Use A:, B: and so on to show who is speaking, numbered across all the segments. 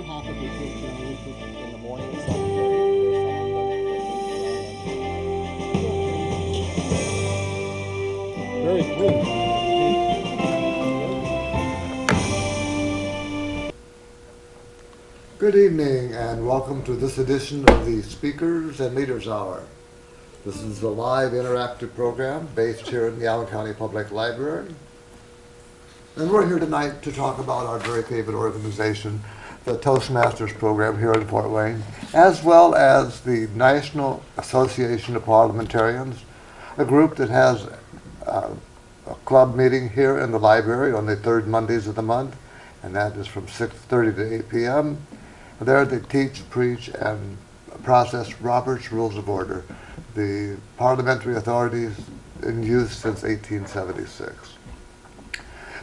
A: one half of your kids now in the morning at 7:30. There's some of them that very cool.
B: Good evening and welcome to this edition of the Speakers and Leaders Hour. This is a live interactive program based here in the Allen County Public Library. And we're here tonight to talk about our very favorite organization, the Toastmasters program here in Fort Wayne, as well as the National Association of Parliamentarians, a group that has a club meeting here in the library on the third Mondays of the month, and that is from 6:30 to 8 p.m. There they teach, preach, and process Robert's Rules of Order, the parliamentary authorities in use since 1876.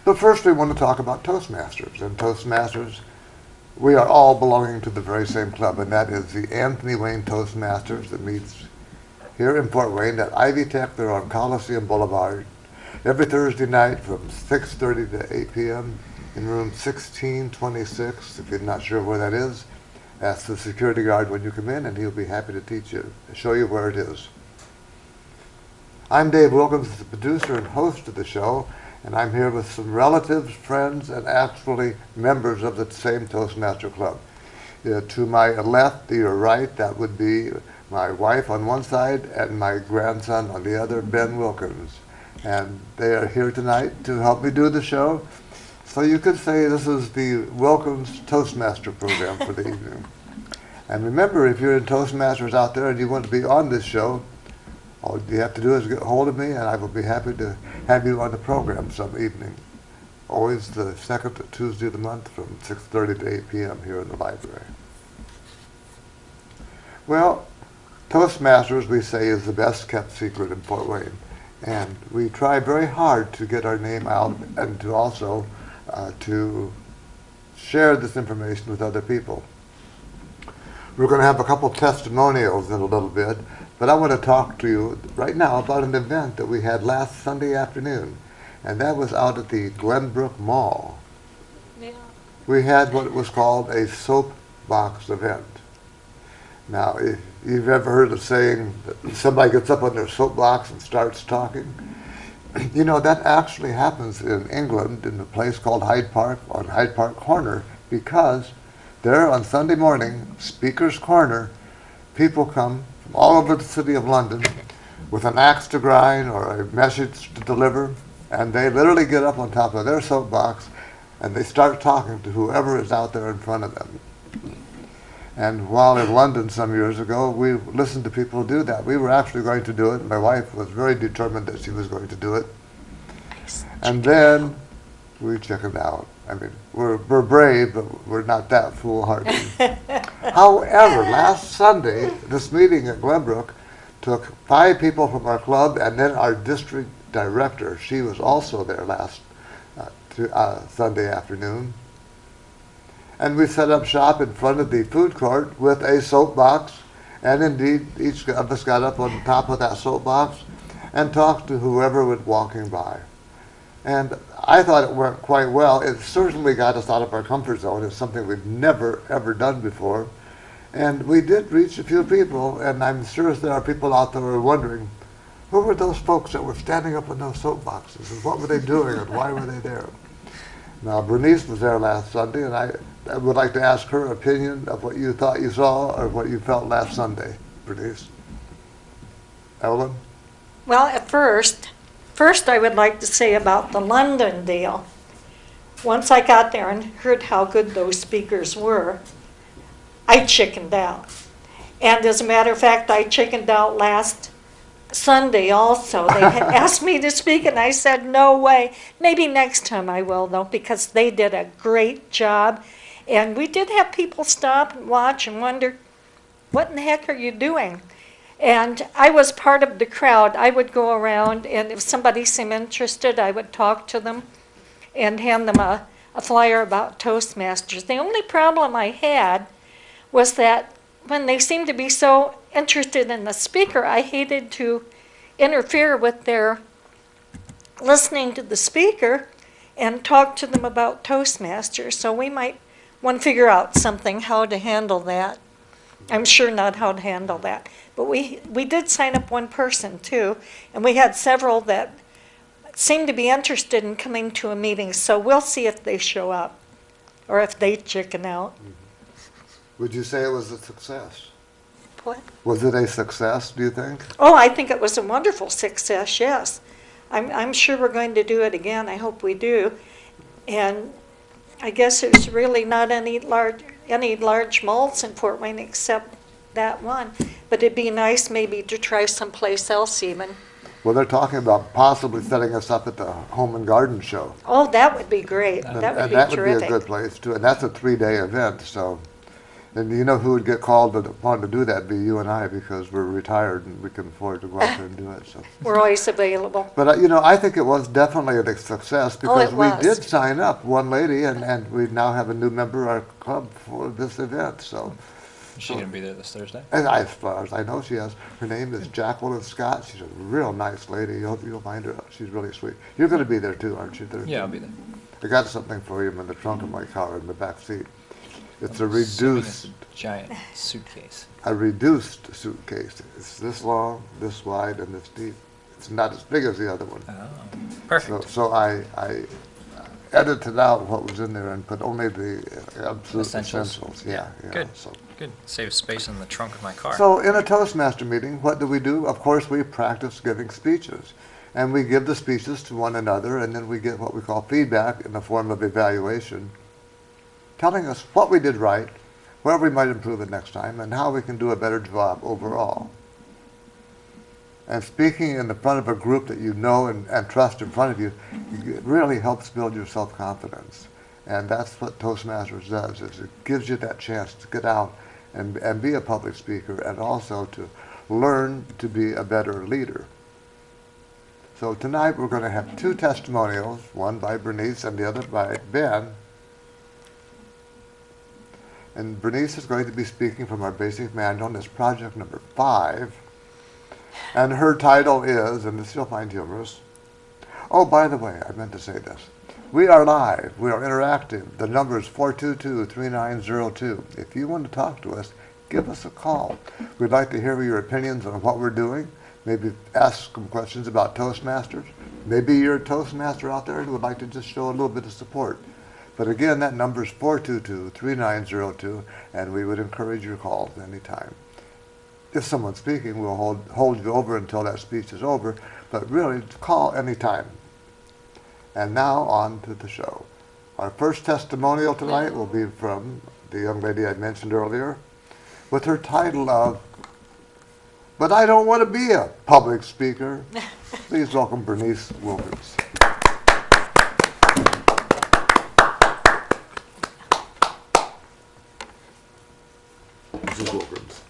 B: But first we want to talk about Toastmasters. And Toastmasters, we are all belonging to the very same club, and that is the Anthony Wayne Toastmasters that meets here in Fort Wayne at Ivy Tech. They're on Coliseum Boulevard every Thursday night from 6:30 to 8 p.m. in room 1626. If you're not sure where that is, ask the security guard when you come in, and he'll be happy to teach you, show you where it is. I'm Dave Wilkins, the producer and host of the show, and I'm here with some relatives, friends, and actually members of the same Toastmaster Club. To my left, to your right, that would be my wife on one side and my grandson on the other, Ben Wilkins. And they are here tonight to help me do the show. So you could say this is the Wilkins Toastmaster program for the evening. And remember, if you're in Toastmasters out there and you want to be on this show, all you have to do is get hold of me, and I will be happy to have you on the program some evening. Always the second Tuesday of the month from 6:30 to 8 p.m. here in the library. Well, Toastmasters, we say, is the best kept secret in Fort Wayne. And we try very hard to get our name out and to also to share this information with other people. We're going to have a couple testimonials in a little bit, but I want to talk to you right now about an event that we had last Sunday afternoon, and that was out at the Glenbrook Mall. Yeah. We had what was called a soapbox event. Now, if you've ever heard of saying that somebody gets up on their soapbox and starts talking, you know, that actually happens in England in a place called Hyde Park, on Hyde Park Corner, because there on Sunday morning, Speaker's Corner, people come from all over the city of London with an axe to grind or a message to deliver, and they literally get up on top of their soapbox and they start talking to whoever is out there in front of them. And while in London some years ago, we listened to people do that. We were actually going to do it. My wife was very determined that she was going to do it. And then we chickened out. I mean, we're brave, but we're not that foolhardy. However, last Sunday, this meeting at Glenbrook took 5 people from our club and then our district director. She was also there last Sunday afternoon. And we set up shop in front of the food court with a soapbox, and indeed each of us got up on top of that soapbox and talked to whoever was walking by. And I thought it went quite well. It certainly got us out of our comfort zone. It's something we've never, ever done before. And we did reach a few people, and I'm sure there are people out there who are wondering, who were those folks that were standing up on those soapboxes, and what were they doing, and why were they there? Now, Berniece was there last Sunday, and I would like to ask her opinion of what you thought you saw or what you felt last Sunday, Berniece. Evelyn?
C: Well, at first I would like to say about the London deal. Once I got there and heard how good those speakers were, I chickened out. And as a matter of fact, I chickened out last Sunday also. They had asked me to speak, and I said, no way. Maybe next time I will, though, because they did a great job. And we did have people stop and watch and wonder, what in the heck are you doing? And I was part of the crowd. I would go around, and if somebody seemed interested, I would talk to them and hand them a flyer about Toastmasters. The only problem I had was that when they seemed to be so interested in the speaker, I hated to interfere with their listening to the speaker and talk to them about Toastmasters. So we might want to figure out something, how to handle that. I'm sure not how to handle that. But we did sign up one person too, and we had several that seemed to be interested in coming to a meeting, so we'll see if they show up or if they chicken out.
B: Would you say it was a success?
C: What?
B: Was it a success, do you think?
C: Oh, I think it was a wonderful success, yes. I'm sure we're going to do it again. I hope we do. And I guess there's really not any large malls in Fort Wayne except that one. But it'd be nice maybe to try someplace else even.
B: Well, they're talking about possibly setting us up at the Home and Garden Show.
C: Oh, that would be great. That would
B: and
C: be
B: that
C: terrific.
B: would be a good place too. And that's a 3-day event, so. And you know who would get called upon to do that? It'd be you and I, because we're retired and we can afford to go out there and do it. So.
C: We're always available.
B: But you know, I think it was definitely a success because
C: it
B: we
C: was.
B: did sign up one lady, and we now have a new member of our club for this event. So.
A: Is she going to be there this Thursday?
B: As far as I know, she has. Her name is Jacqueline Scott. She's a real nice lady. You'll find her. She's really sweet. You're going to be there too, aren't you?
A: Yeah, I'll be there.
B: I got something for you in the trunk of my car in the back seat. It's a
A: Assuming
B: reduced.
A: it's a giant suitcase.
B: A reduced suitcase. It's this long, this wide, and this deep. It's not as big as the other one.
A: Oh, perfect.
B: So I edited out what was in there and put only the absolute essentials. Yeah.
A: Good.
B: So.
A: Good. Saves space in the trunk of my car.
B: So in a Toastmaster meeting, what do? Of course, we practice giving speeches. And we give the speeches to one another, and then we get what we call feedback in the form of evaluation, telling us what we did right, where we might improve it next time, and how we can do a better job overall. And speaking in the front of a group that you know and trust in front of you, it really helps build your self-confidence. And that's what Toastmasters does, is it gives you that chance to get out and be a public speaker, and also to learn to be a better leader. So tonight we're going to have 2 testimonials, one by Berniece and the other by Ben. And Berniece is going to be speaking from our basic manual, and it's project number 5. And her title is, and this you'll find humorous. Oh, by the way, I meant to say this. We are live. We are interactive. The number is 422-3902. If you want to talk to us, give us a call. We'd like to hear your opinions on what we're doing. Maybe ask some questions about Toastmasters. Maybe you're a Toastmaster out there and would like to just show a little bit of support. But again, that number is 422-3902, and we would encourage your calls anytime. If someone's speaking, we'll hold you over until that speech is over, but really, call anytime. And now on to the show. Our first testimonial tonight will be from the young lady I mentioned earlier, with her title of, "But I Don't Want to Be a Public Speaker." Please welcome Berniece Wilkins. Mrs. Wilkins.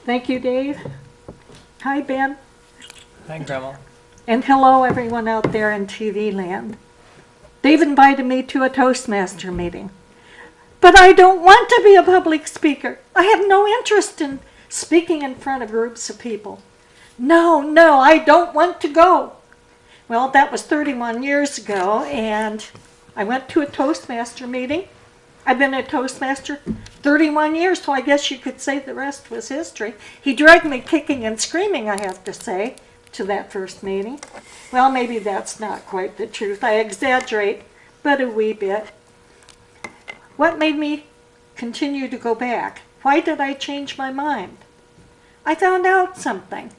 C: Thank you, Dave. Hi, Ben.
A: Hi, Grandma.
C: And hello, everyone out there in TV land. Dave invited me to a Toastmaster meeting. But I don't want to be a public speaker. I have no interest in speaking in front of groups of people. No, I don't want to go. Well, that was 31 years ago, and I went to a Toastmaster meeting. I've been a Toastmaster 31 years, so I guess you could say the rest was history. He dragged me kicking and screaming, I have to say, to that first meeting. Well, maybe that's not quite the truth. I exaggerate, but a wee bit. What made me continue to go back? Why did I change my mind? I found out something.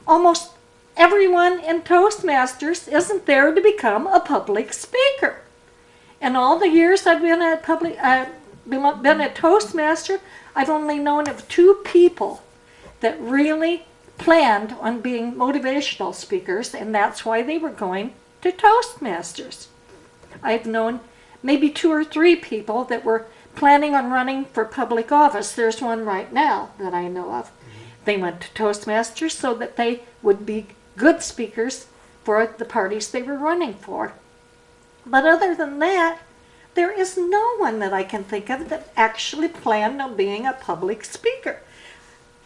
C: Almost everyone in Toastmasters isn't there to become a public speaker. In all the years I've been a Toastmaster, I've only known of 2 people that really planned on being motivational speakers, and that's why they were going to Toastmasters. I've known maybe 2 or 3 people that were planning on running for public office. There's one right now that I know of. They went to Toastmasters so that they would be good speakers for the parties they were running for. But other than that, there is no one that I can think of that actually planned on being a public speaker.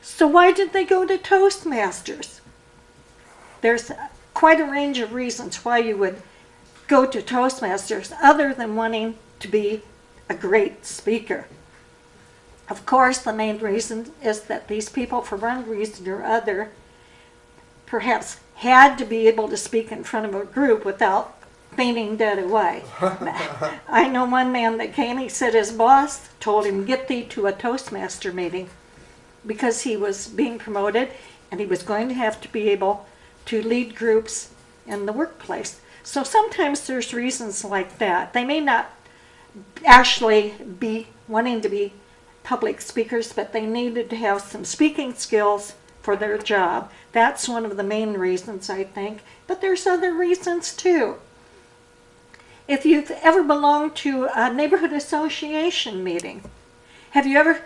C: So why did they go to Toastmasters? There's quite a range of reasons why you would go to Toastmasters other than wanting to be a great speaker. Of course, the main reason is that these people, for one reason or other, perhaps had to be able to speak in front of a group without fainting dead away. I know one man that came, he said his boss told him, "Get thee to a Toastmaster meeting," because he was being promoted and he was going to have to be able to lead groups in the workplace. So sometimes there's reasons like that. They may not actually be wanting to be public speakers, but they needed to have some speaking skills for their job. That's one of the main reasons, I think. But there's other reasons too. If you've ever belonged to a neighborhood association meeting, have you ever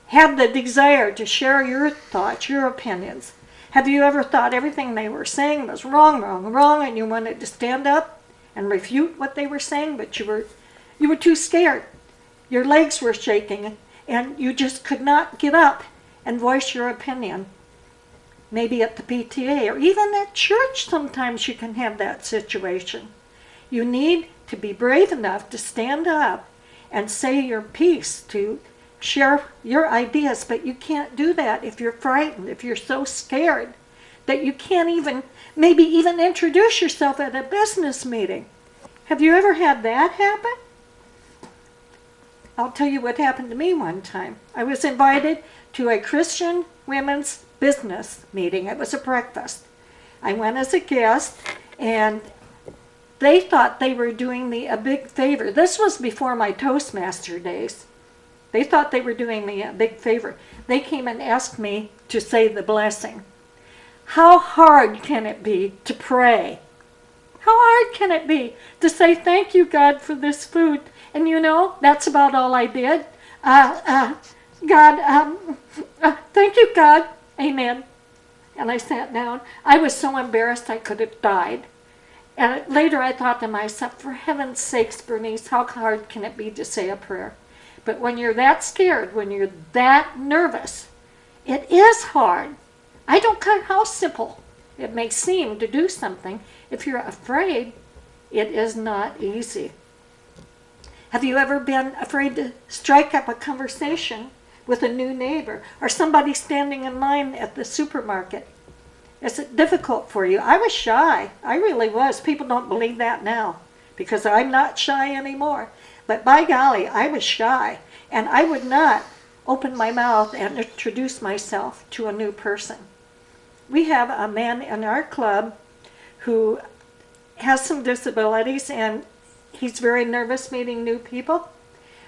C: had the desire to share your thoughts, your opinions? Have you ever thought everything they were saying was wrong, and you wanted to stand up and refute what they were saying, but you were too scared. Your legs were shaking, and you just could not get up and voice your opinion. Maybe at the PTA, or even at church sometimes you can have that situation. You need to be brave enough to stand up and say your piece, to share your ideas, but you can't do that if you're frightened, if you're so scared that you can't maybe even introduce yourself at a business meeting. Have you ever had that happen? I'll tell you what happened to me one time. I was invited to a Christian women's business meeting. It was a breakfast. I went as a guest, and they thought they were doing me a big favor. This was before my Toastmaster days. They thought they were doing me a big favor. They came and asked me to say the blessing. How hard can it be to pray? How hard can it be to say, "Thank you, God, for this food"? And that's about all I did. Thank you, God. Amen. And I sat down. I was so embarrassed I could have died. And later I thought to myself, for heaven's sakes, Bernice, how hard can it be to say a prayer? But when you're that scared, when you're that nervous, it is hard. I don't care how simple it may seem to do something. If you're afraid, it is not easy. Have you ever been afraid to strike up a conversation with a new neighbor or somebody standing in line at the supermarket? Is it difficult for you? I was shy. I really was. People don't believe that now because I'm not shy anymore. But by golly, I was shy, and I would not open my mouth and introduce myself to a new person. We have a man in our club who has some disabilities, and he's very nervous meeting new people.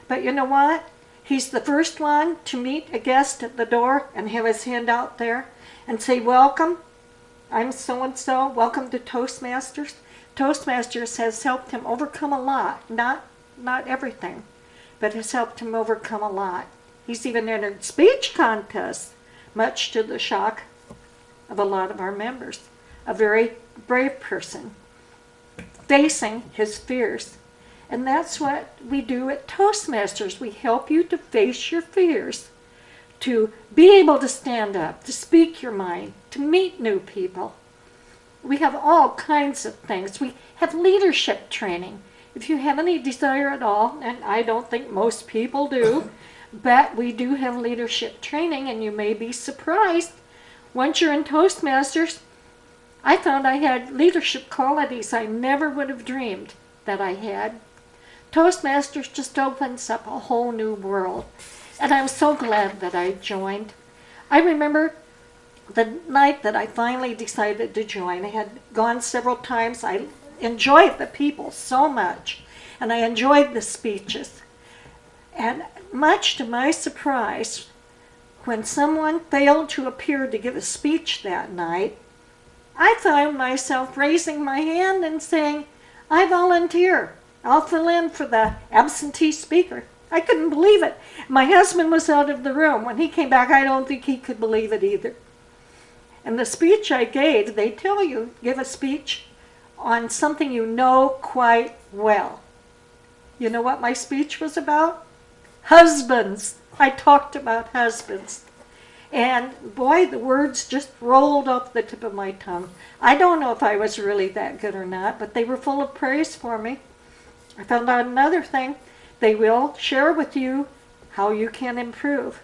C: But you know what? He's the first one to meet a guest at the door and have his hand out there and say, "Welcome, I'm so-and-so, welcome to Toastmasters." Toastmasters has helped him overcome a lot, not everything, but has helped him overcome a lot. He's even entered speech contests, much to the shock of a lot of our members. A very brave person, facing his fears. And that's what we do at Toastmasters. We help you to face your fears, to be able to stand up, to speak your mind, to meet new people. We have all kinds of things. We have leadership training. If you have any desire at all, and I don't think most people do, but we do have leadership training, and you may be surprised. Once you're in Toastmasters, I found I had leadership qualities I never would have dreamed that I had. Toastmasters just opens up a whole new world, and I'm so glad that I joined. I remember the night that I finally decided to join. I had gone several times. I enjoyed the people so much, and I enjoyed the speeches. And much to my surprise, when someone failed to appear to give a speech that night, I found myself raising my hand and saying, "I volunteer. I'll fill in for the absentee speaker." I couldn't believe it. My husband was out of the room. When he came back, I don't think he could believe it either. And the speech I gave, they tell you, give a speech on something you know quite well. You know what my speech was about? Husbands. I talked about husbands. And boy, the words just rolled off the tip of my tongue. I don't know if I was really that good or not, but they were full of praise for me. I found out another thing. They will share with you how you can improve,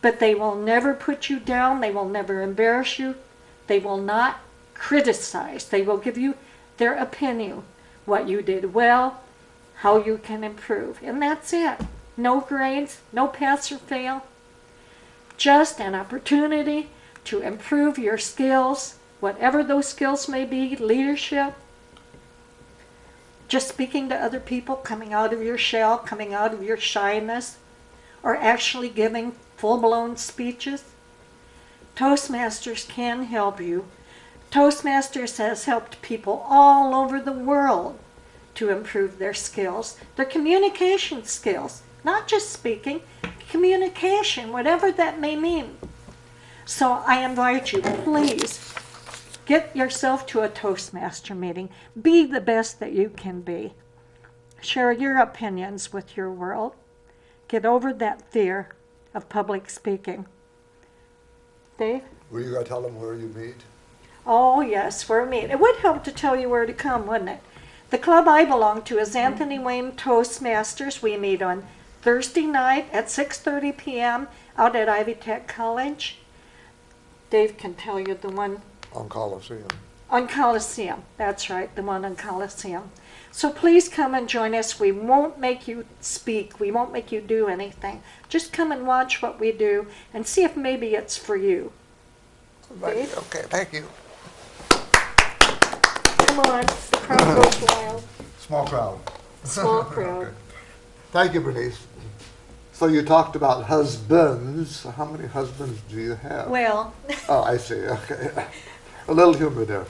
C: but they will never put you down. They will never embarrass you. They will not criticize. They will give you their opinion, what you did well, how you can improve. And that's it. No grades, no pass or fail. Just an opportunity to improve your skills, whatever those skills may be, leadership, just speaking to other people, coming out of your shell, coming out of your shyness, or actually giving full-blown speeches. Toastmasters can help you. Toastmasters has helped people all over the world to improve their skills, their communication skills, not just speaking, communication, whatever that may mean. So I invite you, please, get yourself to a Toastmaster meeting. Be the best that you can be. Share your opinions with your world. Get over that fear of public speaking. Dave?
B: Were you going to tell them where you meet?
C: Oh, yes, we're meeting. It would help to tell you where to come, wouldn't it? The club I belong to is Anthony Wayne Toastmasters. We meet on Thursday night at 6:30 p.m. out at Ivy Tech College. Dave can tell you the one
B: On Coliseum.
C: on Coliseum. That's right, the one on Coliseum. So please come and join us. We won't make you speak. We won't make you do anything. Just come and watch what we do and see if maybe it's for you. Dave?
B: Okay, thank you.
C: Come on, the crowd goes wild.
B: Small crowd.
C: Small crowd.
B: Okay. Thank you, Bernice. So you talked about husbands. How many husbands do you have?
C: Well,
B: Oh, I see. Okay. A little humor there.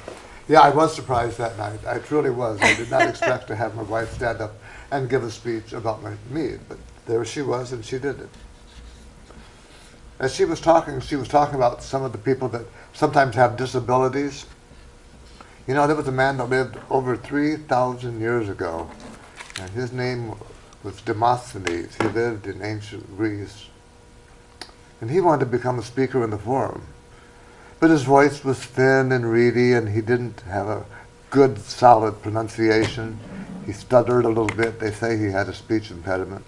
B: Yeah, I was surprised that night. I truly was. I did not expect to have my wife stand up and give a speech about me, but there she was, and she did it. As she was talking about some of the people that sometimes have disabilities. You know, there was a man that lived over 3,000 years ago, and his name was Demosthenes. He lived in ancient Greece. And he wanted to become a speaker in the forum. But his voice was thin and reedy, and he didn't have a good, solid pronunciation. He stuttered a little bit. They say he had a speech impediment.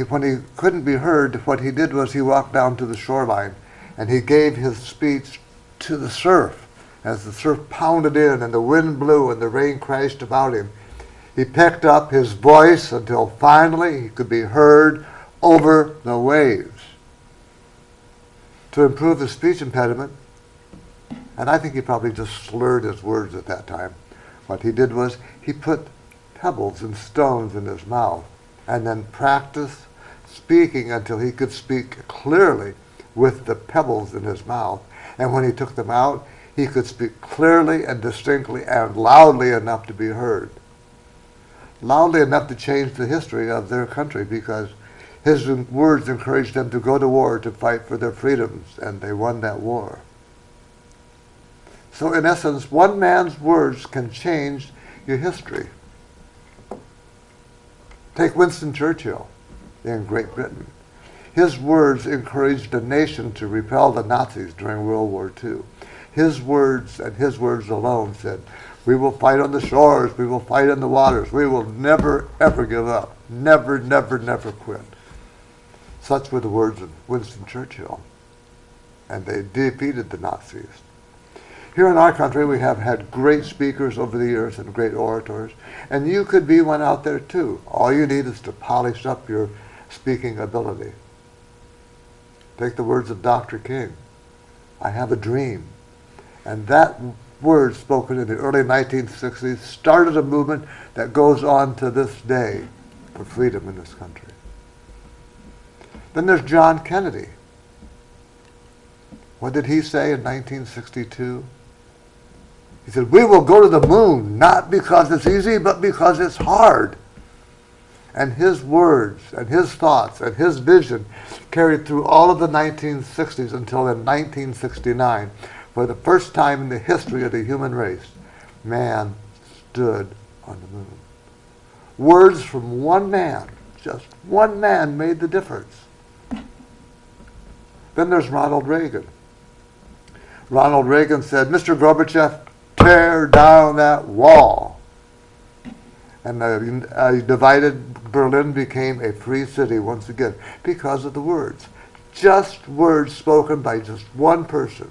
B: When he couldn't be heard, what he did was he walked down to the shoreline, and he gave his speech to the surf. As the surf pounded in, and the wind blew, and the rain crashed about him, he picked up his voice until finally he could be heard over the waves. To improve the speech impediment, and I think he probably just slurred his words at that time, what he did was he put pebbles and stones in his mouth and then practiced speaking until he could speak clearly with the pebbles in his mouth. And when he took them out, he could speak clearly and distinctly and loudly enough to be heard. Loudly enough to change the history of their country, because his words encouraged them to go to war to fight for their freedoms, and they won that war. So in essence, one man's words can change your history. Take Winston Churchill in Great Britain. His words encouraged a nation to repel the Nazis during World War II. His words and his words alone said, "We will fight on the shores, we will fight in the waters, we will never, ever give up. Never, never, never quit." Such were the words of Winston Churchill. And they defeated the Nazis. Here in our country, we have had great speakers over the years and great orators, and you could be one out there too. All you need is to polish up your speaking ability. Take the words of Dr. King. "I have a dream." And that word spoken in the early 1960s started a movement that goes on to this day for freedom in this country. Then there's John Kennedy. What did he say in 1962? He said, "We will go to the moon, not because it's easy, but because it's hard." And his words and his thoughts and his vision carried through all of the 1960s until in 1969. For the first time in the history of the human race, man stood on the moon. Words from one man, just one man, made the difference. Then there's Ronald Reagan. Ronald Reagan said, "Mr. Gorbachev, tear down that wall." And a divided Berlin became a free city once again because of the words. Just words spoken by just one person.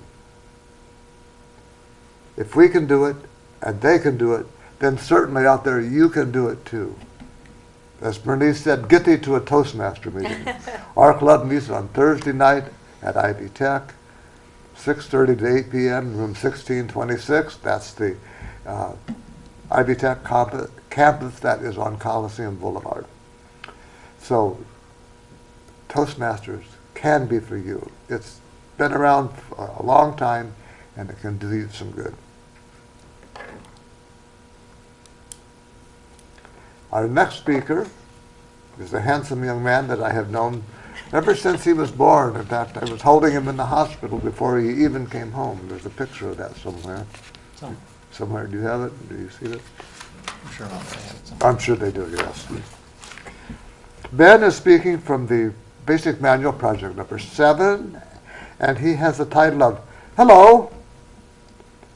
B: If we can do it, and they can do it, then certainly out there you can do it too. As Berniece said, get thee to a Toastmaster meeting. Our club meets on Thursday night at IB Tech, 6:30 to 8 p.m., room 1626. That's the IB Tech campus that is on Coliseum Boulevard. So Toastmasters can be for you. It's been around for a long time, and it can do you some good. Our next speaker is a handsome young man that I have known ever since he was born. In fact, I was holding him in the hospital before he even came home. There's a picture of that somewhere. Somewhere. Do you have it? Do you see it?
A: I'm sure not.
B: I'm sure they do, yes. Ben is speaking from the Basic Manual Project number 7, and he has the title of, Hello,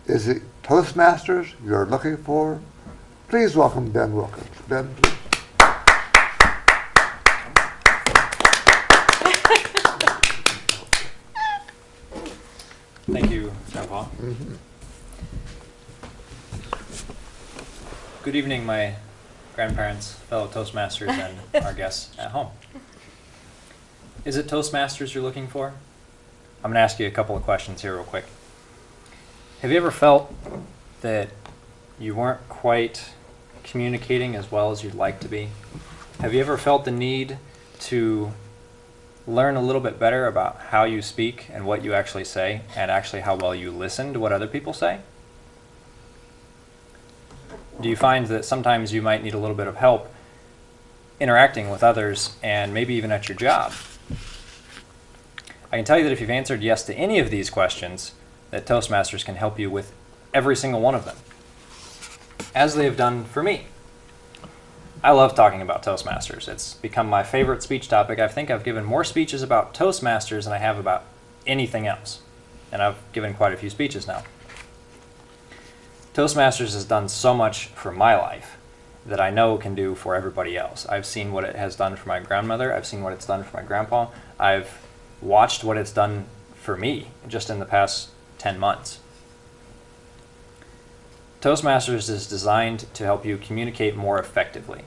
B: is it Toastmasters you're looking for? Please welcome Ben Wilkins. Ben, please.
D: Thank you, Grandpa.
B: Mm-hmm.
D: Good evening, my grandparents, fellow Toastmasters, and our guests at home. Is it Toastmasters you're looking for? I'm going to ask you a couple of questions here real quick. Have you ever felt that you weren't quite communicating as well as you'd like to be? Have you ever felt the need to learn a little bit better about how you speak and what you actually say, and actually how well you listen to what other people say? Do you find that sometimes you might need a little bit of help interacting with others and maybe even at your job? I can tell you that if you've answered yes to any of these questions, that Toastmasters can help you with every single one of them, as they have done for me. I love talking about Toastmasters. It's become my favorite speech topic. I think I've given more speeches about Toastmasters than I have about anything else. And I've given quite a few speeches now. Toastmasters has done so much for my life that I know can do for everybody else. I've seen what it has done for my grandmother. I've seen what it's done for my grandpa. I've watched what it's done for me just in the past 10 months. Toastmasters is designed to help you communicate more effectively.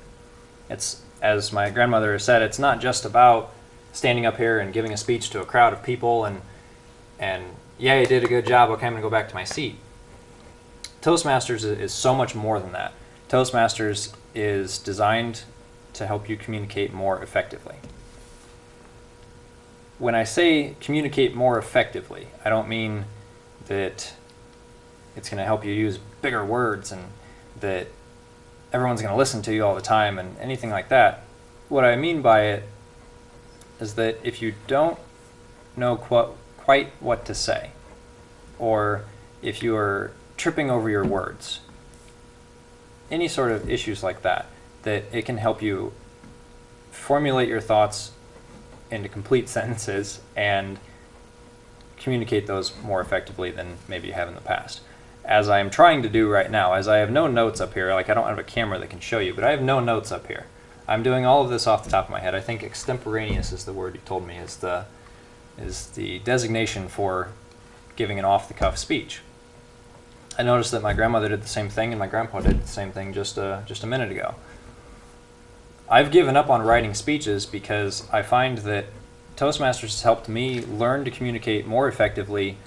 D: It's, as my grandmother has said, it's not just about standing up here and giving a speech to a crowd of people and yeah, you did a good job, okay, I'm going to go back to my seat. Toastmasters is so much more than that. Toastmasters is designed to help you communicate more effectively. When I say communicate more effectively, I don't mean that it's going to help you use bigger words and that everyone's going to listen to you all the time and anything like that. What I mean by it is that if you don't know quite what to say, or if you are tripping over your words, any sort of issues like that, that it can help you formulate your thoughts into complete sentences and communicate those more effectively than maybe you have in the past. As I am trying to do right now, as I have no notes up here, like I don't have a camera that can show you, but I have no notes up here. I'm doing all of this off the top of my head. I think extemporaneous is the word you told me is the designation for giving an off-the-cuff speech. I noticed that my grandmother did the same thing and my grandpa did the same thing just a minute ago. I've given up on writing speeches because I find that Toastmasters has helped me learn to communicate more effectively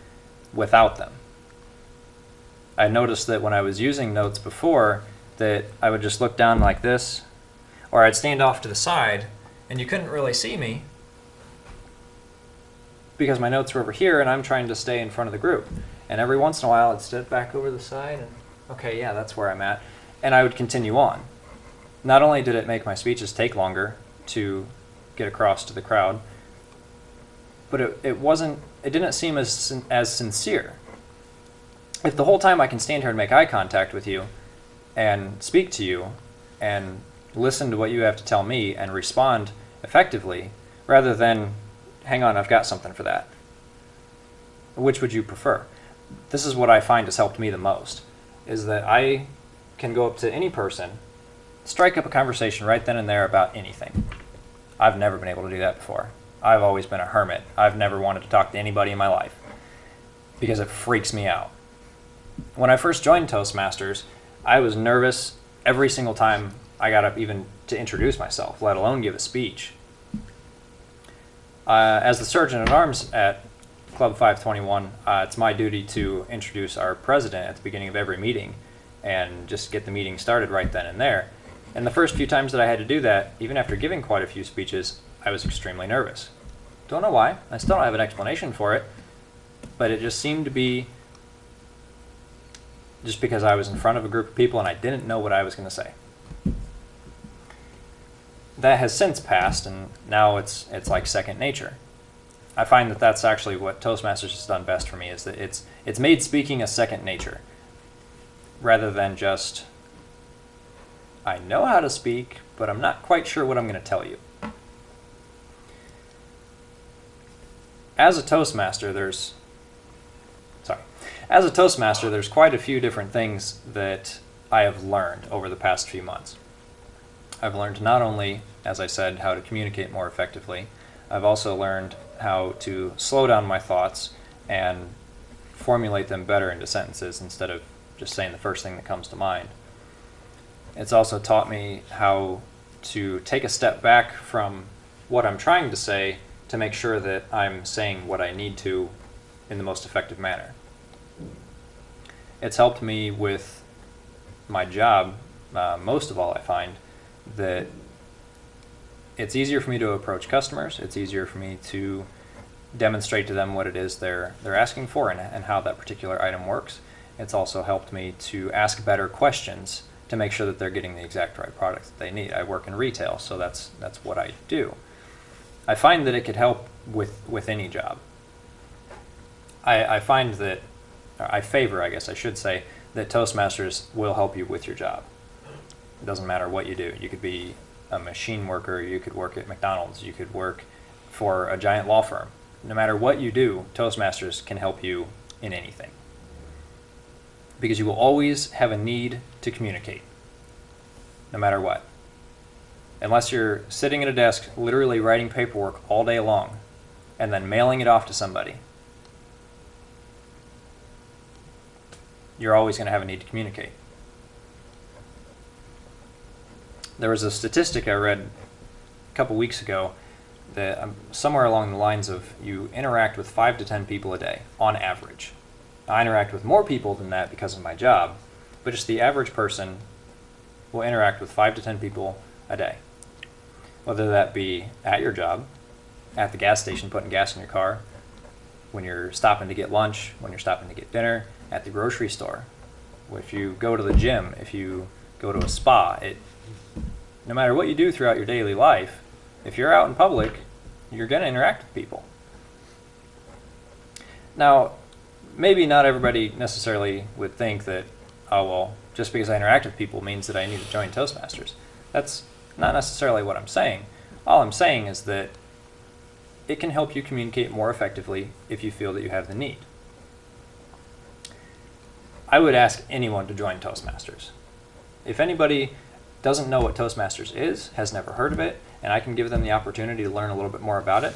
D: without them. I noticed that when I was using notes before, that I would just look down like this, or I'd stand off to the side, and you couldn't really see me because my notes were over here, and I'm trying to stay in front of the group. And every once in a while, I'd step back over the side, and okay, yeah, that's where I'm at, and I would continue on. Not only did it make my speeches take longer to get across to the crowd, but it didn't seem as sincere. If the whole time I can stand here and make eye contact with you and speak to you and listen to what you have to tell me and respond effectively, rather than, hang on, I've got something for that. Which would you prefer? This is what I find has helped me the most, is that I can go up to any person, strike up a conversation right then and there about anything. I've never been able to do that before. I've always been a hermit. I've never wanted to talk to anybody in my life because it freaks me out. When I first joined Toastmasters, I was nervous every single time I got up even to introduce myself, let alone give a speech. As the Sergeant-at-Arms at Club 521, it's my duty to introduce our president at the beginning of every meeting and just get the meeting started right then and there. And the first few times that I had to do that, even after giving quite a few speeches, I was extremely nervous. Don't know why. I still don't have an explanation for it, but it just seemed to be just because I was in front of a group of people and I didn't know what I was going to say. That has since passed, and now it's like second nature. I find that that's actually what Toastmasters has done best for me, is that it's made speaking a second nature, rather than just, I know how to speak, but I'm not quite sure what I'm going to tell you. As a Toastmaster, there's quite a few different things that I have learned over the past few months. I've learned not only, as I said, how to communicate more effectively, I've also learned how to slow down my thoughts and formulate them better into sentences instead of just saying the first thing that comes to mind. It's also taught me how to take a step back from what I'm trying to say to make sure that I'm saying what I need to in the most effective manner. It's helped me with my job. Most of all, I find that it's easier for me to approach customers. It's easier for me to demonstrate to them what it is they're asking for and how that particular item works. It's also helped me to ask better questions to make sure that they're getting the exact right product that they need. I work in retail, so that's what I do. I find that it could help with any job. I find that, I favor, I guess I should say, that Toastmasters will help you with your job. It doesn't matter what you do. You could be a machine worker, you could work at McDonald's, you could work for a giant law firm. No matter what you do, Toastmasters can help you in anything. Because you will always have a need to communicate, no matter what. Unless you're sitting at a desk literally writing paperwork all day long and then mailing it off to somebody, you're always going to have a need to communicate. There was a statistic I read a couple weeks ago that somewhere along the lines of you interact with 5 to 10 people a day on average. I interact with more people than that because of my job, but just the average person will interact with 5 to 10 people a day. Whether that be at your job, at the gas station putting gas in your car, when you're stopping to get lunch, when you're stopping to get dinner, at the grocery store, if you go to the gym, if you go to a spa, no matter what you do throughout your daily life, if you're out in public, you're going to interact with people. Now, maybe not everybody necessarily would think that, oh, well, just because I interact with people means that I need to join Toastmasters. That's not necessarily what I'm saying. All I'm saying is that it can help you communicate more effectively if you feel that you have the need. I would ask anyone to join Toastmasters. If anybody doesn't know what Toastmasters is, has never heard of it, and I can give them the opportunity to learn a little bit more about it,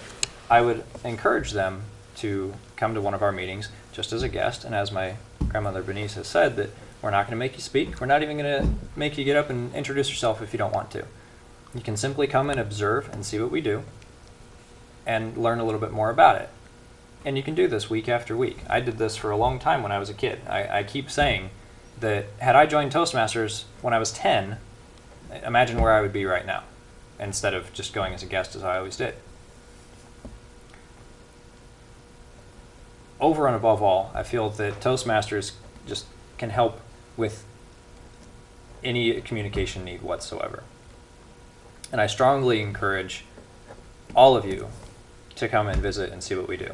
D: I would encourage them to come to one of our meetings just as a guest, and as my grandmother Berniece has said, that we're not going to make you speak, we're not even going to make you get up and introduce yourself if you don't want to. You can simply come and observe and see what we do and learn a little bit more about it. And you can do this week after week. I did this for a long time when I was a kid. I keep saying that had I joined Toastmasters when I was 10, imagine where I would be right now, instead of just going as a guest as I always did. Over and above all, I feel that Toastmasters just can help with any communication need whatsoever. And I strongly encourage all of you to come and visit and see what we do.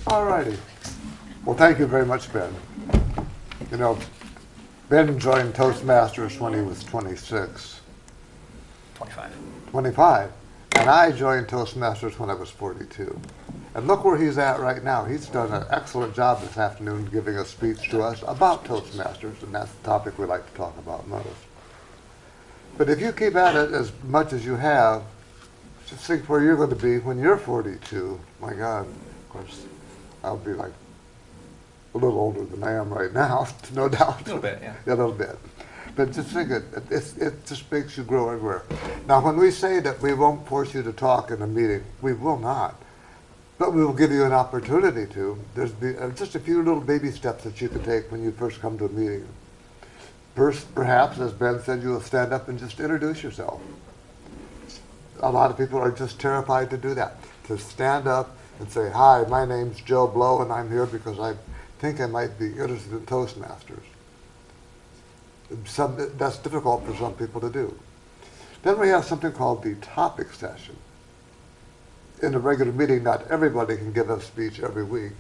B: All righty. Well, thank you very much, Ben. You know, Ben joined Toastmasters when he was 26.
D: 25.
B: 25. And I joined Toastmasters when I was 42. And look where he's at right now. He's done an excellent job this afternoon giving a speech to us about Toastmasters, and that's the topic we like to talk about most. But if you keep at it as much as you have, just think where you're going to be when you're 42. My God, of course, I'll be like a little older than I am right now, no doubt.
D: A little bit, yeah.
B: Yeah, a little bit. But just think it just makes you grow everywhere. Now, when we say that we won't force you to talk in a meeting, we will not. But we will give you an opportunity to. There's just a few little baby steps that you can take when you first come to a meeting. First, perhaps, as Ben said, you will stand up and just introduce yourself. A lot of people are just terrified to do that, to stand up and say, "Hi, my name's Joe Blow, and I'm here because I think I might be interested in Toastmasters." That's difficult for some people to do. Then we have something called the topic session. In a regular meeting, not everybody can give a speech every week.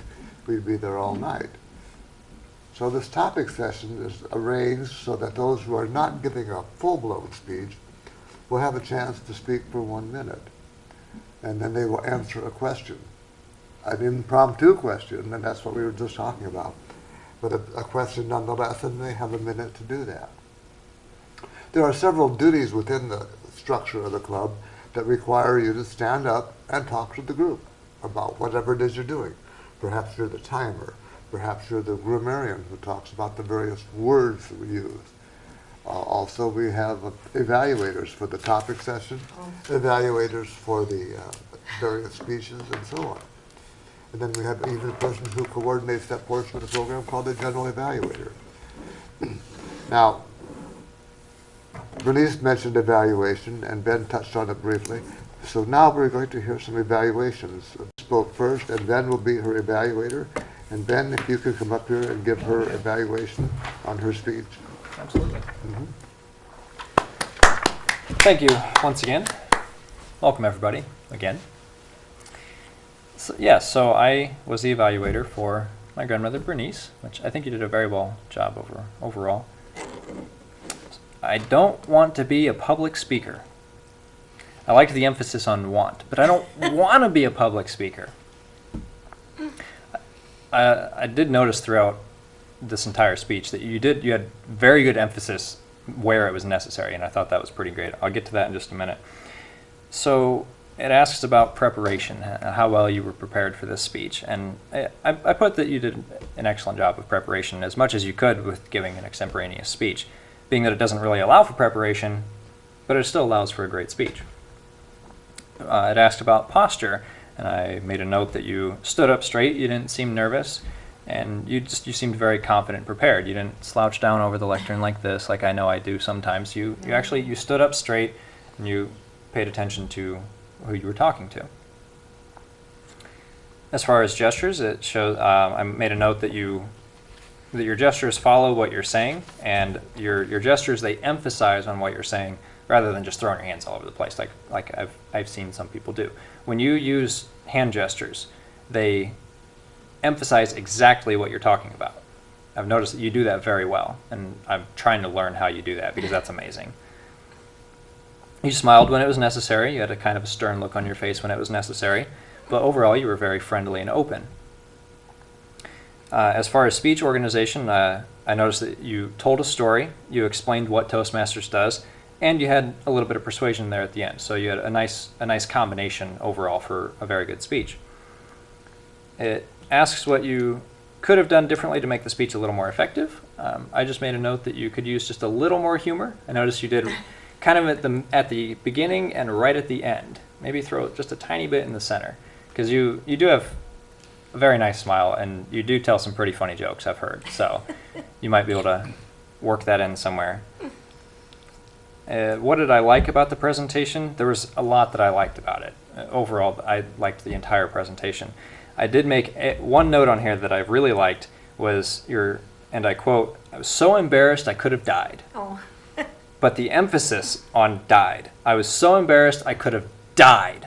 B: We'd be there all night. So this topic session is arranged so that those who are not giving a full-blown speech will have a chance to speak for 1 minute. And then they will answer a question, an impromptu question, and that's what we were just talking about. But a question nonetheless, and they have a minute to do that. There are several duties within the structure of the club that require you to stand up and talk to the group about whatever it is you're doing. Perhaps you're the timer. Perhaps you're the grammarian who talks about the various words that we use. Also, we have evaluators for the topic session, evaluators for the various speeches, and so on. And then we have even a person who coordinates that portion of the program called the general evaluator. Now, Berniece mentioned evaluation, and Ben touched on it briefly. So now we're going to hear some evaluations. Spoke first, and Ben will be her evaluator. And Ben, if you could come up here and give her evaluation on her speech.
D: Absolutely. Thank you once again. Welcome everybody again. So I was the evaluator for my grandmother Berniece, which I think you did a very well job overall. I don't want to be a public speaker. I like the emphasis on want, but I don't want to be a public speaker. I did notice throughout this entire speech that you had very good emphasis where it was necessary, and I thought that was pretty great. I'll get to that in just a minute. So it asks about preparation, how well you were prepared for this speech, and I put that you did an excellent job of preparation, as much as you could with giving an extemporaneous speech, being that it doesn't really allow for preparation, but it still allows for a great speech. It asked about posture, and I made a note that you stood up straight, you didn't seem nervous, and you seemed very confident and prepared. You didn't slouch down over the lectern like this, like I know I do sometimes. You stood up straight, and you paid attention to who you were talking to. As far as gestures, it shows. I made a note that your gestures follow what you're saying, and your gestures, they emphasize on what you're saying rather than just throwing your hands all over the place, like I've seen some people do. When you use hand gestures, they emphasize exactly what you're talking about. I've noticed that you do that very well, and I'm trying to learn how you do that because that's amazing. You smiled when it was necessary. You had a kind of a stern look on your face when it was necessary, but overall you were very friendly and open. As far as speech organization, I noticed that you told a story, you explained what Toastmasters does, and you had a little bit of persuasion there at the end. So you had a nice combination overall for a very good speech. It asks what you could have done differently to make the speech a little more effective. I just made a note that you could use just a little more humor. I noticed you did kind of at the beginning and right at the end. Maybe throw just a tiny bit in the center, because you do have a very nice smile, and you do tell some pretty funny jokes, I've heard. So you might be able to work that in somewhere. What did I like about the presentation? There was a lot that I liked about it. Overall, I liked the entire presentation. I did make one note on here that I really liked was and I quote, "I was so embarrassed I could have died."
C: Oh.
D: But the emphasis on died. I was so embarrassed I could have died.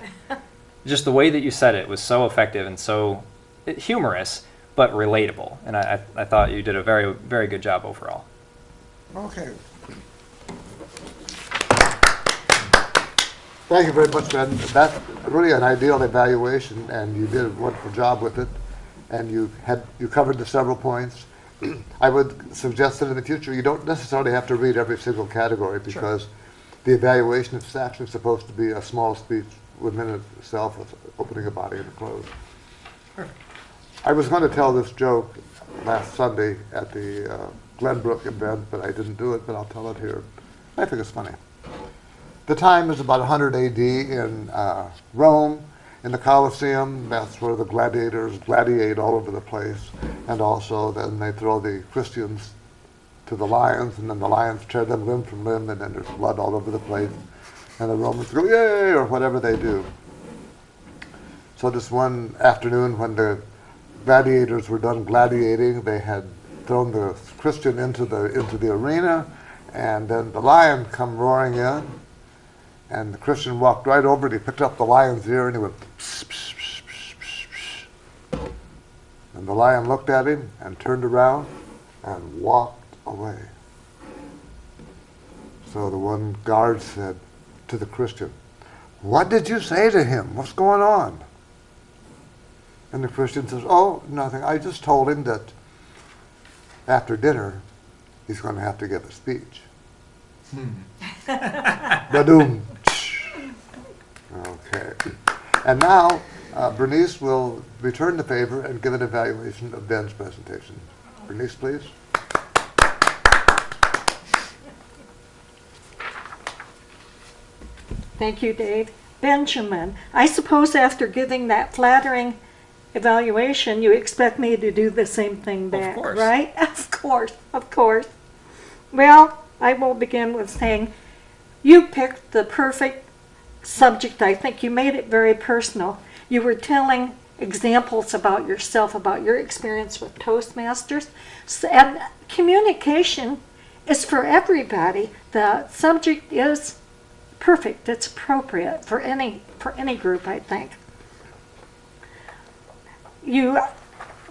D: Just the way that you said it was so effective and so humorous, but relatable. And I thought you did a very, very good job overall.
B: Okay. Thank you very much, Ben. That's really an ideal evaluation, and you did a wonderful job with it. And you covered the several points. I would suggest that in the future you don't necessarily have to read every single category because the evaluation is actually supposed to be a small speech within itself with opening a body and a close.
D: Perfect.
B: I was going to tell this joke last Sunday at the Glenbrook event, but I didn't do it, but I'll tell it here. I think it's funny. The time is about 100 AD in Rome, in the Colosseum. That's where the gladiators gladiate all over the place. And also then they throw the Christians to the lions, and then the lions tear them limb from limb, and then there's blood all over the place. And the Romans go, yay, or whatever they do. So this one afternoon when the gladiators were done gladiating, they had thrown the Christian into the arena, and then the lion come roaring in, and the Christian walked right over it. He picked up the lion's ear and he went pss, pss, pss, pss, pss, pss. And the lion looked at him and turned around and walked away. So the one guard said to the Christian, "What did you say to him? What's going on?" And the Christian says, "Oh, nothing. I just told him that after dinner he's going to have to give a speech." Ba-doom. Okay. And now Berniece will return the favor and give an evaluation of Ben's presentation. Berniece, please.
C: Thank you, Dave. Benjamin, I suppose after giving that flattering evaluation, you expect me to do the same thing back,
D: course.
C: right? Of course, of course. Well, I will begin with saying you picked the perfect subject. I think you made it very personal. You were telling examples about yourself, about your experience with Toastmasters. And communication is for everybody. The subject is perfect. It's appropriate for any group, I think. You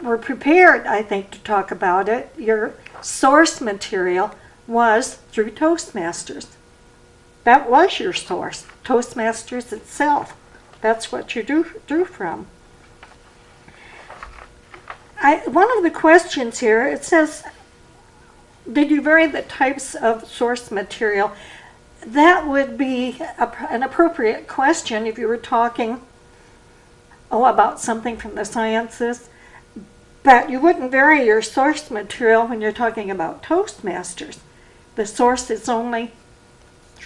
C: were prepared, I think, to talk about it. Your source material was through Toastmasters. That was your source, Toastmasters itself. That's what you drew from. One of the questions here, it says, did you vary the types of source material? That would be an appropriate question if you were talking about something from the sciences, but you wouldn't vary your source material when you're talking about Toastmasters. The source is only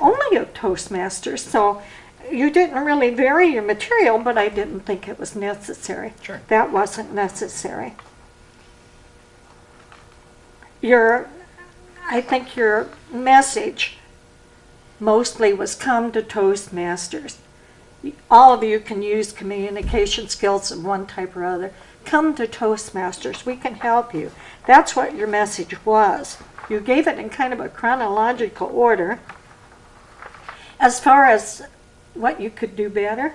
C: of Toastmasters, so you didn't really vary your material, but I didn't think it was necessary.
D: Sure.
C: That wasn't necessary. I think your message mostly was come to Toastmasters. All of you can use communication skills of one type or other. Come to Toastmasters. We can help you. That's what your message was. You gave it in kind of a chronological order. As far as what you could do better,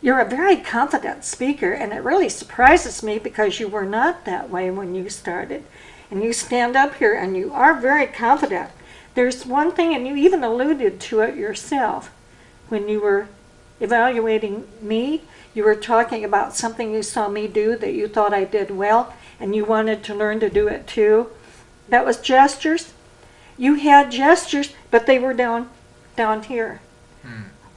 C: you're a very confident speaker, and it really surprises me because you were not that way when you started. And you stand up here and you are very confident. There's one thing, and you even alluded to it yourself, when you were evaluating me, you were talking about something you saw me do that you thought I did well, and you wanted to learn to do it too. That was gestures. You had gestures, but they were down here,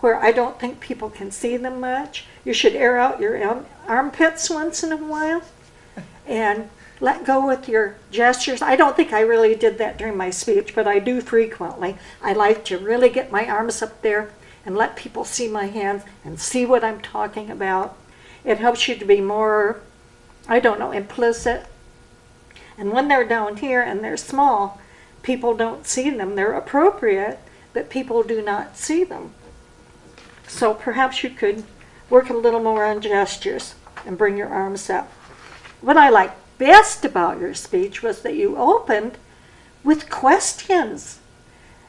C: where I don't think people can see them much. You should air out your armpits once in a while and let go with your gestures. I don't think I really did that during my speech, but I do frequently. I like to really get my arms up there and let people see my hands and see what I'm talking about. It helps you to be more, implicit. And when they're down here and they're small, people don't see them. They're appropriate, but people do not see them. So perhaps you could work a little more on gestures and bring your arms up. What I liked best about your speech was that you opened with questions.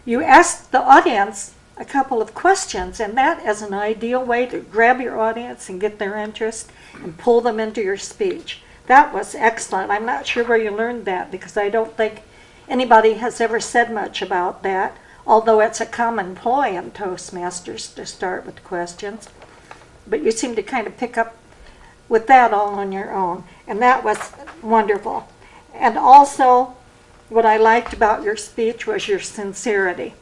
C: You asked the audience a couple of questions, and that is an ideal way to grab your audience and get their interest and pull them into your speech. That was excellent. I'm not sure where you learned that because I don't think anybody has ever said much about that. although it's a common ploy in Toastmasters to start with questions. But you seem to kind of pick up with that all on your own, and that was wonderful. And also, what I liked about your speech was your sincerity.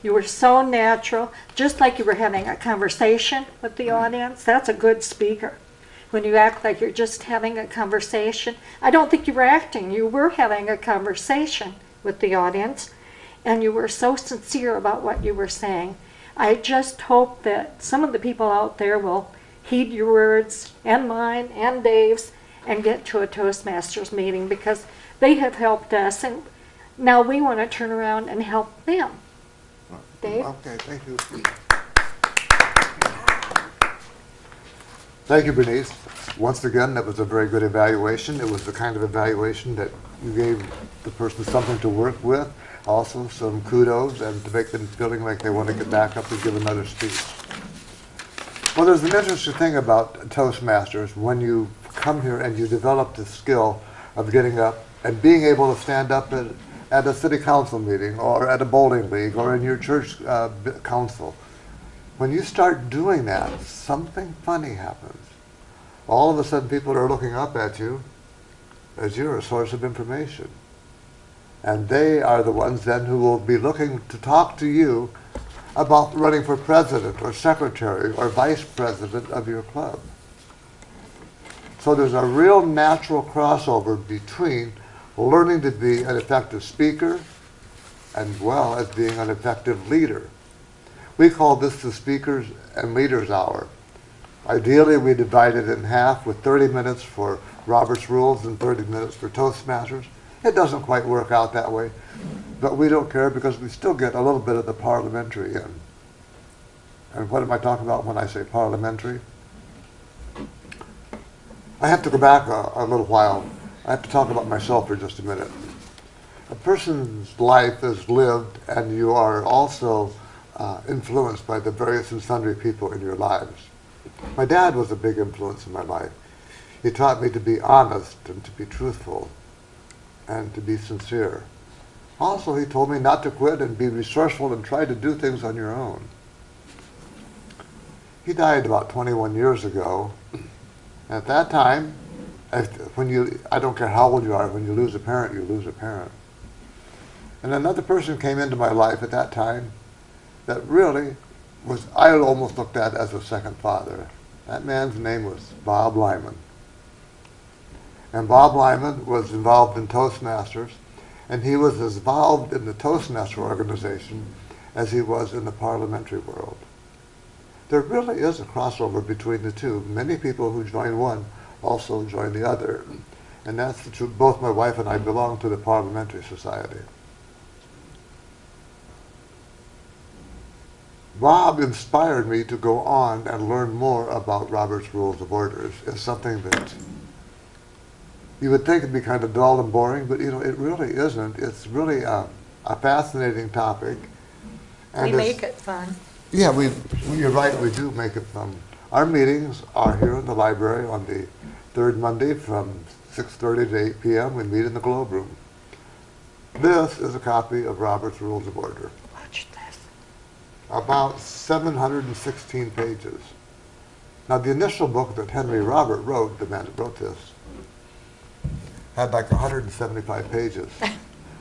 C: You were so natural, just like you were having a conversation with the audience. That's a good speaker. When you act like you're just having a conversation. I don't think you were acting. You were having a conversation with the audience, and you were so sincere about what you were saying. I just hope that some of the people out there will heed your words, and mine, and Dave's, and get to a Toastmasters meeting, because they have helped us, and now we want to turn around and help them. Dave?
B: Okay, thank you. Thank you, Bernice. Once again, that was a very good evaluation. It was the kind of evaluation that you gave the person something to work with, also some kudos, and to make them feeling like they want to get back up and give another speech. Well, there's an interesting thing about Toastmasters. When you come here and you develop the skill of getting up and being able to stand up at a city council meeting or at a bowling league or in your church council, when you start doing that, something funny happens. All of a sudden, people are looking up at you as you're a source of information. And they are the ones then who will be looking to talk to you about running for president or secretary or vice president of your club. So there's a real natural crossover between learning to be an effective speaker as well as being an effective leader. We call this the Speakers and Leaders Hour. Ideally, we divide it in half with 30 minutes for Robert's Rules and 30 minutes for Toastmasters. It doesn't quite work out that way, but we don't care because we still get a little bit of the parliamentary in. And what am I talking about when I say parliamentary? I have to go back a little while. I have to talk about myself for just a minute. A person's life is lived, and you are also influenced by the various and sundry people in your lives. My dad was a big influence in my life. He taught me to be honest and to be truthful and to be sincere. Also, he told me not to quit and be resourceful and try to do things on your own. He died about 21 years ago. At that time, I don't care how old you are, when you lose a parent, you lose a parent. And another person came into my life at that time that really was, I almost looked at as a second father. That man's name was Bob Lyman. And Bob Lyman was involved in Toastmasters, and he was as involved in the Toastmaster organization as he was in the parliamentary world. There really is a crossover between the two. Many people who join one also join the other. And that's the truth. Both my wife and I belong to the Parliamentary Society. Bob inspired me to go on and learn more about Robert's Rules of Orders. It's something that you would think it'd be kind of dull and boring, but you know, it really isn't. It's really a fascinating topic. And
C: We make it fun.
B: yeah, you're right, we do make it fun. Our meetings are here in the library on the third Monday from 6:30 to 8 p.m. We meet in the Globe Room. This is a copy of Robert's Rules of Order.
C: Watch this.
B: About 716 pages. Now, the initial book that Henry Robert wrote, the man that wrote this, had like 175 pages.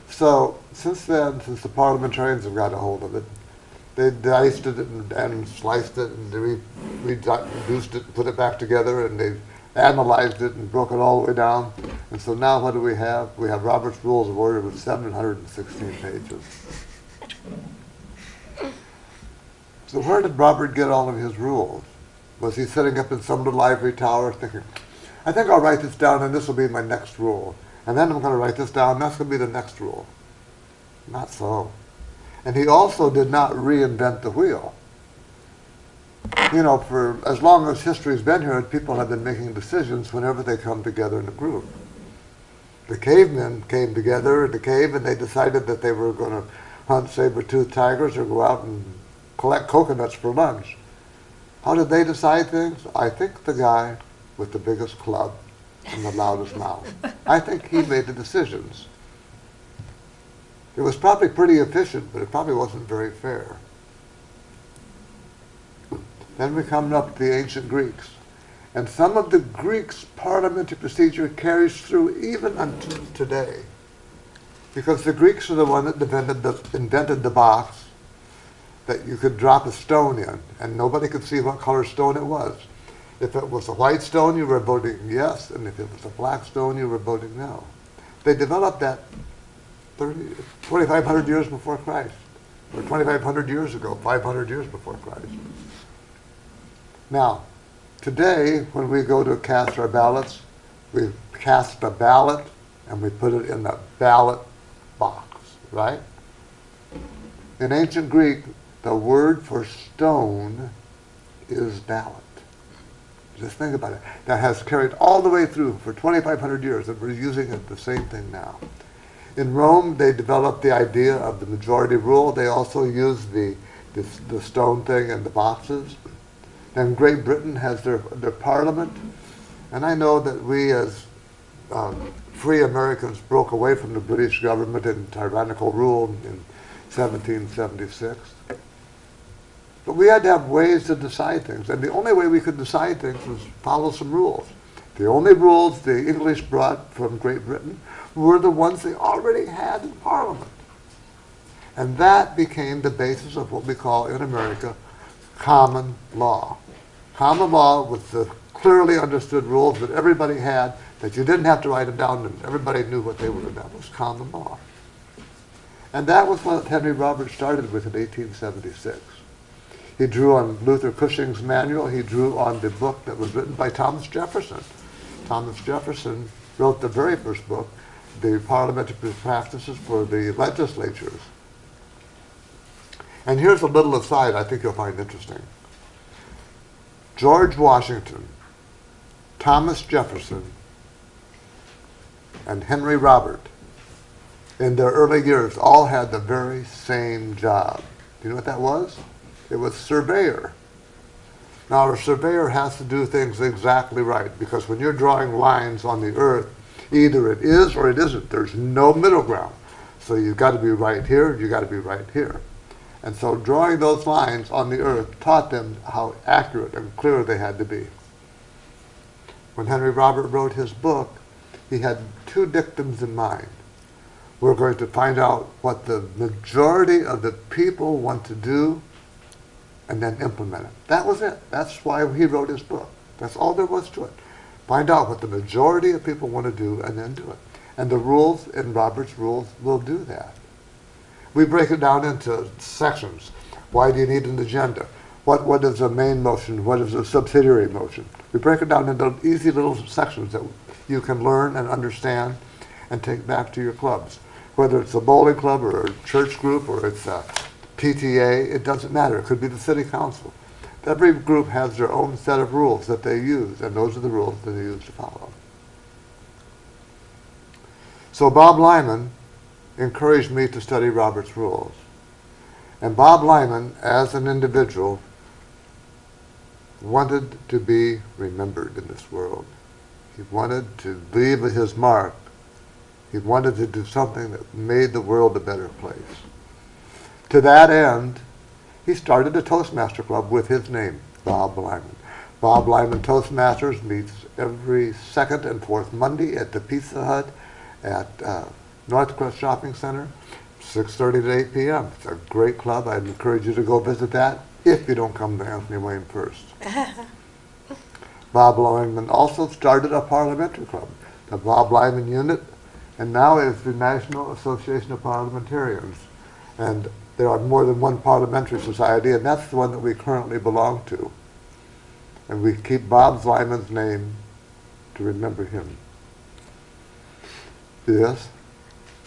B: So, since then, since the parliamentarians have got a hold of it, they diced it and sliced it and reduced it and put it back together, and they've analyzed it and broke it all the way down. And so now what do we have? We have Robert's Rules of Order with 716 pages. So where did Robert get all of his rules? Was he sitting up in some little ivory tower thinking, I think I'll write this down and this will be my next rule. And then I'm going to write this down and that's going to be the next rule. Not so. And he also did not reinvent the wheel. You know, for as long as history's been here, people have been making decisions whenever they come together in a group. The cavemen came together in the cave and they decided that they were going to hunt saber-toothed tigers or go out and collect coconuts for lunch. How did they decide things? I think the guy with the biggest club and the loudest mouth. I think he made the decisions. It was probably pretty efficient, but it probably wasn't very fair. Then we come up to the ancient Greeks. And some of the Greeks' parliamentary procedure carries through even until today. Because the Greeks are the one that invented the box that you could drop a stone in, and nobody could see what color stone it was. If it was a white stone, you were voting yes, and if it was a black stone, you were voting no. They developed that 2,500 years before Christ, or 2,500 years ago, 500 years before Christ. Now, today, when we go to cast our ballots, we cast a ballot and we put it in the ballot box, right? In ancient Greek, the word for stone is ballot. Just think about it. That has carried all the way through for 2,500 years, and we're using it the same thing now. In Rome, they developed the idea of the majority rule. They also used the stone thing in the boxes. And Great Britain has their parliament. And I know that we as free Americans broke away from the British government in tyrannical rule in 1776. But we had to have ways to decide things. And the only way we could decide things was follow some rules. The only rules the English brought from Great Britain were the ones they already had in Parliament. And that became the basis of what we call in America common law. Common law with the clearly understood rules that everybody had, that you didn't have to write them down and everybody knew what they were. That was common law. And that was what Henry Roberts started with in 1876. He drew on Luther Cushing's manual. He drew on the book that was written by Thomas Jefferson. Thomas Jefferson wrote the very first book, The Parliamentary Practices for the Legislatures. And here's a little aside I think you'll find interesting. George Washington, Thomas Jefferson, and Henry Robert, in their early years, all had the very same job. Do you know what that was? It was surveyor. Now, a surveyor has to do things exactly right, because when you're drawing lines on the earth, either it is or it isn't. There's no middle ground. So you've got to be right here, you've got to be right here. And so drawing those lines on the earth taught them how accurate and clear they had to be. When Henry Robert wrote his book, he had two dictums in mind. We're going to find out what the majority of the people want to do and then implement it. That was it. That's why he wrote his book. That's all there was to it. Find out what the majority of people want to do and then do it. And the rules in Robert's rules will do that. We break it down into sections. Why do you need an agenda? What is a main motion? What is a subsidiary motion? We break it down into easy little sections that you can learn and understand and take back to your clubs. Whether it's a bowling club or a church group or it's a PTA, it doesn't matter. It could be the city council. Every group has their own set of rules that they use, and those are the rules that they use to follow. So Bob Lyman encouraged me to study Robert's rules. And Bob Lyman, as an individual, wanted to be remembered in this world. He wanted to leave his mark. He wanted to do something that made the world a better place. To that end, he started a Toastmaster Club with his name, Bob Lyman. Bob Lyman Toastmasters meets every second and fourth Monday at the Pizza Hut at Northcrest Shopping Center, 6:30 to 8 p.m. It's a great club. I'd encourage you to go visit that if you don't come to Anthony Wayne first. Bob Lyman also started a parliamentary club, the Bob Lyman Unit, and now it's the National Association of Parliamentarians. And there are more than one parliamentary society, and that's the one that we currently belong to. And we keep Bob Lyman's name to remember him. Yes?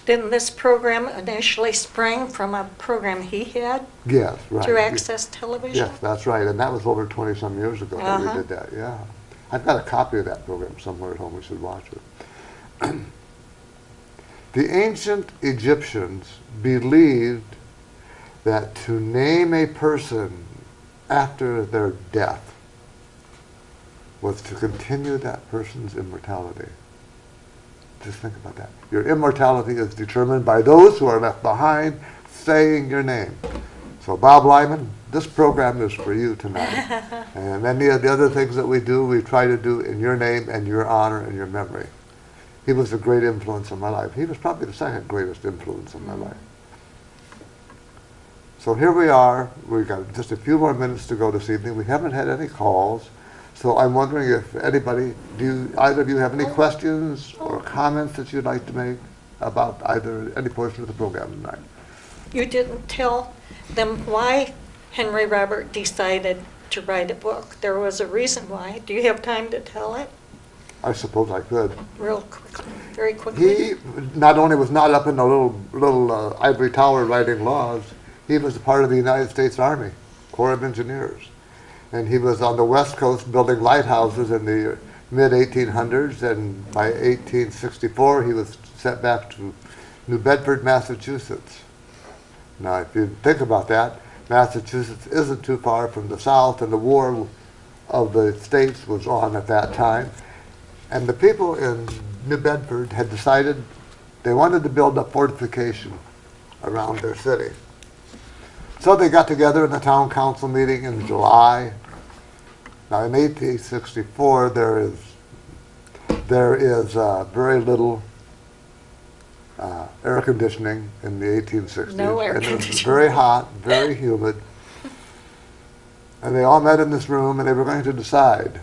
C: Didn't this program initially spring from a program he had
B: Yes, right.
C: through Access Television?
B: Yes, that's right. And that was over 20-some years ago that we did that, yeah. I've got a copy of that program somewhere at home. We should watch it. The ancient Egyptians believed that to name a person after their death was to continue that person's immortality. Just think about that. Your immortality is determined by those who are left behind saying your name. So Bob Lyman, this program is for you tonight. And many of the other things that we do, we try to do in your name and your honor and your memory. He was a great influence in my life. He was probably the second greatest influence in my life. So here we are. We've got just a few more minutes to go this evening. We haven't had any calls. So I'm wondering if anybody, either of you have any questions or comments that you'd like to make about either any portion of the program tonight?
C: You didn't tell them why Henry Robert decided to write a book. There was a reason why. Do you have time to tell it?
B: I suppose I could.
C: Real quickly, very quickly.
B: He not only was not up in the little ivory tower writing laws, he was a part of the United States Army, Corps of Engineers. And he was on the West Coast building lighthouses in the mid-1800s, and by 1864 he was sent back to New Bedford, Massachusetts. Now, if you think about that, Massachusetts isn't too far from the South, and the War of the States was on at that time. And the people in New Bedford had decided they wanted to build a fortification around their city. So they got together in a town council meeting in July. Now, in 1864, there is very little air conditioning in the 1860s.
C: No air
B: and it was
C: conditioning.
B: very hot, very humid. And they all met in this room, and they were going to decide.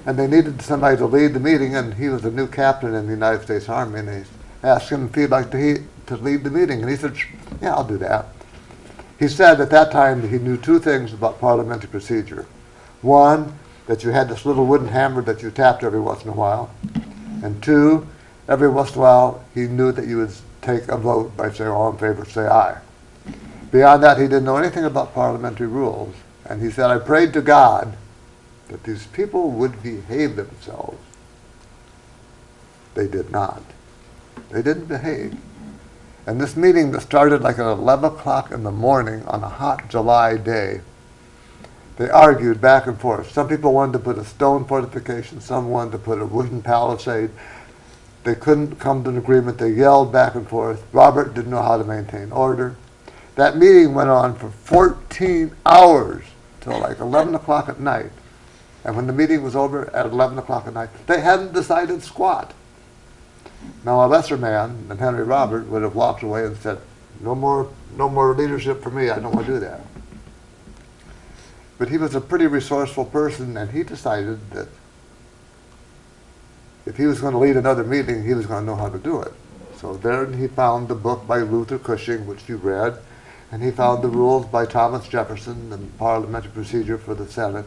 B: And they needed somebody to lead the meeting, and he was a new captain in the United States Army, and they asked him if he'd like to lead the meeting. And he said, yeah, I'll do that. He said at that time he knew two things about parliamentary procedure. One, that you had this little wooden hammer that you tapped every once in a while. And two, every once in a while he knew that you would take a vote by saying all in favor, say aye. Beyond that, he didn't know anything about parliamentary rules. And he said, I prayed to God that these people would behave themselves. They did not. They didn't behave. And this meeting that started like at 11 o'clock in the morning on a hot July day, they argued back and forth. Some people wanted to put a stone fortification, some wanted to put a wooden palisade. They couldn't come to an agreement. They yelled back and forth. Robert didn't know how to maintain order. That meeting went on for 14 hours till like 11 o'clock at night. And when the meeting was over at 11 o'clock at night, they hadn't decided squat. Now, a lesser man than Henry Robert would have walked away and said, no more leadership for me, I don't want to do that. But he was a pretty resourceful person, and he decided that if he was going to lead another meeting, he was going to know how to do it. So there he found the book by Luther Cushing, which you read, and he found the rules by Thomas Jefferson and parliamentary procedure for the Senate.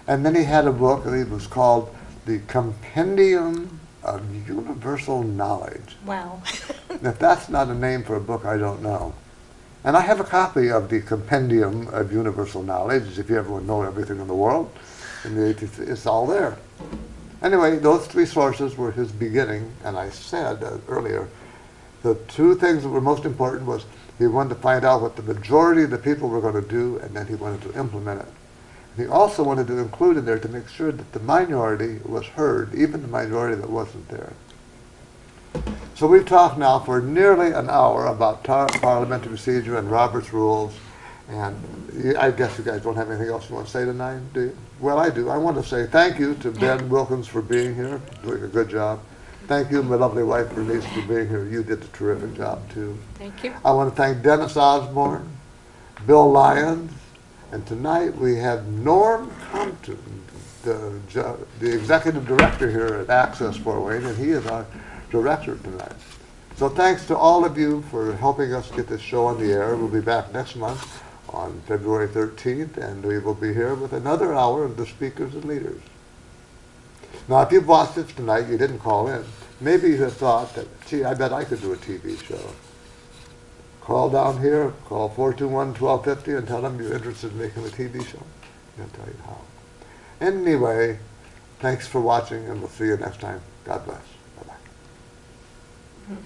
B: And then he had a book, and it was called The Compendium of Universal Knowledge.
C: Wow.
B: If that's not a name for a book, I don't know. And I have a copy of the Compendium of Universal Knowledge, if you ever want to know everything in the world. And it's all there. Anyway, those three sources were his beginning, and I said earlier, the two things that were most important was he wanted to find out what the majority of the people were going to do, and then he wanted to implement it. And he also wanted to include in there to make sure that the minority was heard, even the minority that wasn't there. So we've talked now for nearly an hour about parliamentary procedure and Robert's rules, and I guess you guys don't have anything else you want to say tonight, do you? Well, I do. I want to say thank you to Ben Wilkins for being here, doing a good job. Thank you, my lovely wife, Berniece, for being here. You did a terrific job, too.
C: Thank you.
B: I want to thank Dennis Osborne, Bill Lyons, and tonight we have Norm Compton, the executive director here at Access Fort Wayne, and he is our director tonight. So thanks to all of you for helping us get this show on the air. We'll be back next month on February 13th, and we will be here with another hour of the speakers and leaders. Now, if you've watched this tonight, you didn't call in, maybe you have thought that, gee, I bet I could do a TV show. Call down here, call 421-1250 and tell them you're interested in making a TV show. They'll tell you how. Anyway, thanks for watching, and we'll see you next time. God bless. Bye-bye.